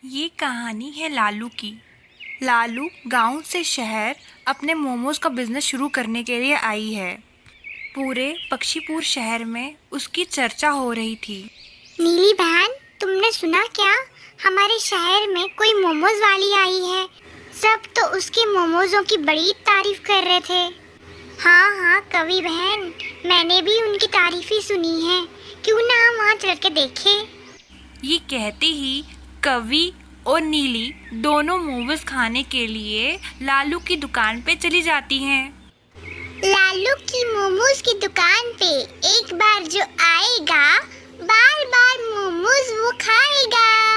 ये कहानी है लालू की। लालू गांव से शहर अपने मोमोज का बिजनेस शुरू करने के लिए आई है। पूरे पक्षीपुर शहर में उसकी चर्चा हो रही थी। नीली बहन, तुमने सुना क्या? हमारे शहर में कोई मोमोज वाली आई है। सब तो उसके मोमोजों की बड़ी तारीफ कर रहे थे। हाँ हाँ कवि बहन, मैंने भी उनकी तारीफ ही सुनी है। क्यों ना हम वहाँ चल के देखें? ये कहते ही कवि और नीली दोनों मोमोज खाने के लिए लालू की दुकान पे चली जाती हैं। लालू की मोमोज की दुकान पे एक बार जो आएगा, बार बार मोमोज वो खाएगा।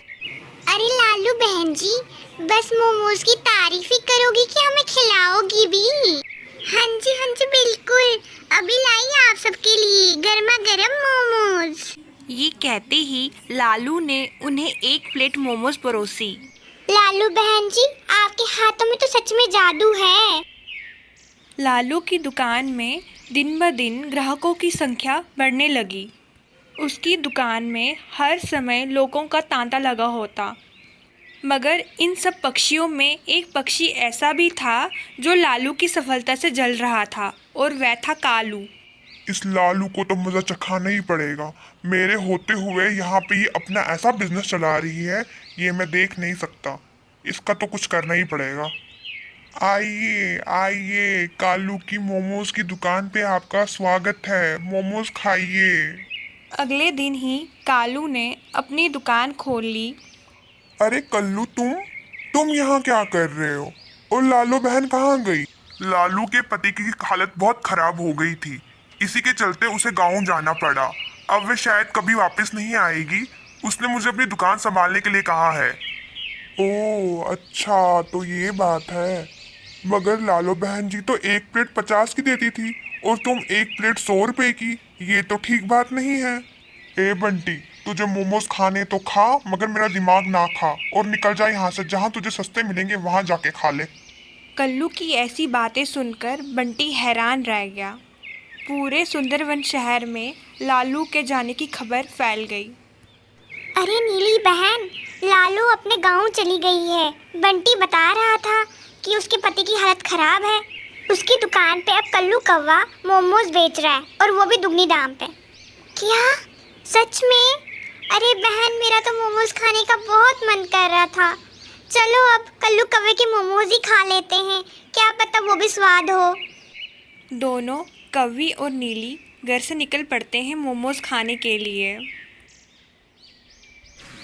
अरे लालू बहन जी, बस मोमोज की तारीफ ही करोगी कि हमें खिलाओगी भी? हाँ जी बिल्कुल। अभी लाई आप सबके लिए गर्मा गर्म मोमोज। ये कहते ही लालू ने उन्हें एक प्लेट मोमोज परोसी। लालू बहन जी, आपके हाथों में तो सच में जादू है। लालू की दुकान में दिन ब दिन ग्राहकों की संख्या बढ़ने लगी। उसकी दुकान में हर समय लोगों का तांता लगा होता। मगर इन सब पक्षियों में एक पक्षी ऐसा भी था जो लालू की सफलता से जल रहा था, और वह था कालू। इस लालू को तो मजा चखाना ही पड़ेगा। मेरे होते हुए यहाँ पे ये अपना ऐसा बिजनेस चला रही है, ये मैं देख नहीं सकता। इसका तो कुछ करना ही पड़ेगा। आइए आइए, कालू की मोमोज की दुकान पे आपका स्वागत है। मोमोज खाइए। अगले दिन ही कालू ने अपनी दुकान खोल ली। अरे कल्लू, तुम यहाँ क्या कर रहे हो? और लालू बहन कहाँ गई? लालू के पति की हालत बहुत खराब हो गई थी, इसी के चलते उसे गांव जाना पड़ा। अब वे शायद कभी वापस नहीं आएगी। उसने मुझे अपनी दुकान संभालने के लिए कहा है। ओह अच्छा, तो ये बात है। मगर लालू बहन जी तो एक प्लेट 50 की देती थी और तुम एक प्लेट 100 रुपए की। ये तो ठीक बात नहीं है। ए बंटी, तुझे मोमोज खाने तो खा, मगर मेरा दिमाग ना खा, और निकल जा यहाँ से। जहाँ तुझे सस्ते मिलेंगे वहाँ जाके खा ले। कल्लू की ऐसी बातें सुनकर बंटी हैरान रह गया। पूरे सुंदरवन शहर में लालू के जाने की खबर फैल गई। अरे नीली बहन, लालू अपने गांव चली गई है। बंटी बता रहा था कि उसके पति की हालत खराब है। उसकी दुकान पे अब कल्लू कौवा मोमोज बेच रहा है, और वो भी दुगनी दाम पे। क्या? सच में? अरे बहन, मेरा तो मोमोज खाने का बहुत मन कर रहा था। चलो अब कल्लू कौवे के मोमोज ही खा लेते हैं, क्या पता वो भी स्वाद हो। दोनों कवि और नीली घर से निकल पड़ते हैं मोमोज खाने के लिए।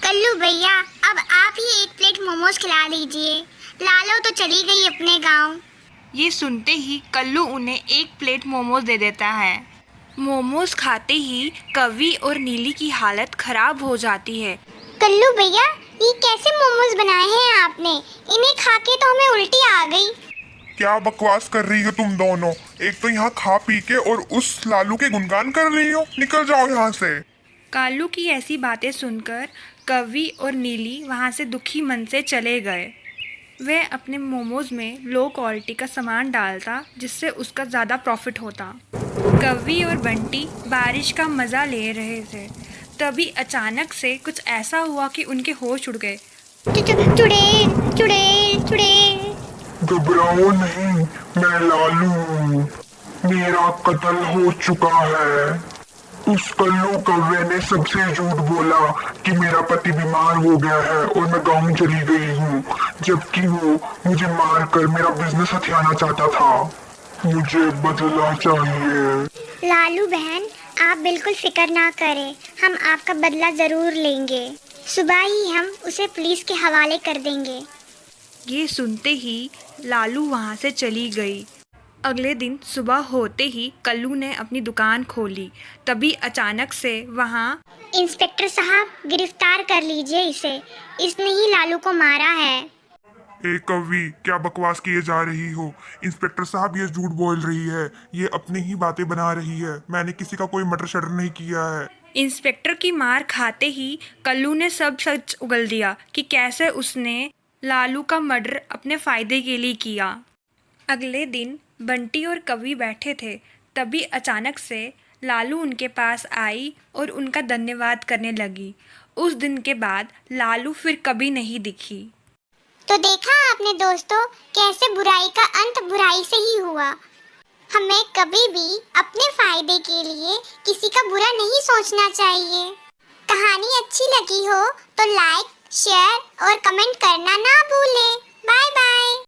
कल्लू भैया, अब आप ही एक प्लेट मोमोज खिला दीजिए। लालू तो चली गई अपने गांव। ये सुनते ही कल्लू उन्हें एक प्लेट मोमोज दे देता है। मोमोज खाते ही कवि और नीली की हालत खराब हो जाती है। कल्लू भैया, ये कैसे मोमोज बनाए हैं आपने? इन्हें खा के तो हमें उल्टी आ गई। क्या बकवास कर रही हो तुम दोनों? एक तो यहाँ खा पी के और उस लालू के गुणगान कर रही हो। निकल जाओ यहाँ से। कालू की ऐसी बातें सुनकर कवि और नीली वहाँ से दुखी मन से चले गए। वह अपने मोमोज में लो क्वालिटी का सामान डालता, जिससे उसका ज़्यादा प्रॉफिट होता। कवि और बंटी बारिश का मज़ा ले रहे थे। तभी अचानक से कुछ ऐसा हुआ कि उनके होश उड़ गए। चुड़ैल चुड़ैल चुड़ैल। घबराओ नहीं, मैं लालू हूँ। मेरा कत्ल हो चुका है। उस कल्लू कौवे ने सबसे झूठ बोला कि मेरा पति बीमार हो गया है और मैं गांव चली गई हूँ, जबकि वो मुझे मारकर मेरा बिजनेस हथियाना चाहता था। मुझे बदला चाहिए। लालू बहन, आप बिल्कुल फिक्र ना करें, हम आपका बदला जरूर लेंगे। सुबह ही हम उसे पुलिस के हवाले कर देंगे। ये सुनते ही लालू वहाँ से चली गई। अगले दिन सुबह होते ही कल्लू ने अपनी दुकान खोली। तभी अचानक से वहाँ इंस्पेक्टर साहब, गिरफ्तार कर लीजिए इसे। इसने ही लालू को मारा है। ए कवि, क्या बकवास किए जा रही हो? इंस्पेक्टर साहब, ये झूठ बोल रही है। ये अपनी ही बातें बना रही है। मैंने किसी का कोई मर्डर शर्डर नहीं किया है। इंस्पेक्टर की मार खाते ही कल्लू ने सब सच उगल दिया कि कैसे उसने लालू का मर्डर अपने फ़ायदे के लिए किया। अगले दिन बंटी और कवि बैठे थे। तभी अचानक से लालू उनके पास आई और उनका धन्यवाद करने लगी। उस दिन के बाद लालू फिर कभी नहीं दिखी। तो देखा आपने दोस्तों, कैसे बुराई का अंत बुराई से ही हुआ। हमें कभी भी अपने फायदे के लिए किसी का बुरा नहीं सोचना चाहिए। कहानी अच्छी लगी हो तो लाइक, शेयर और कमेंट करना ना भूलें। Bye bye.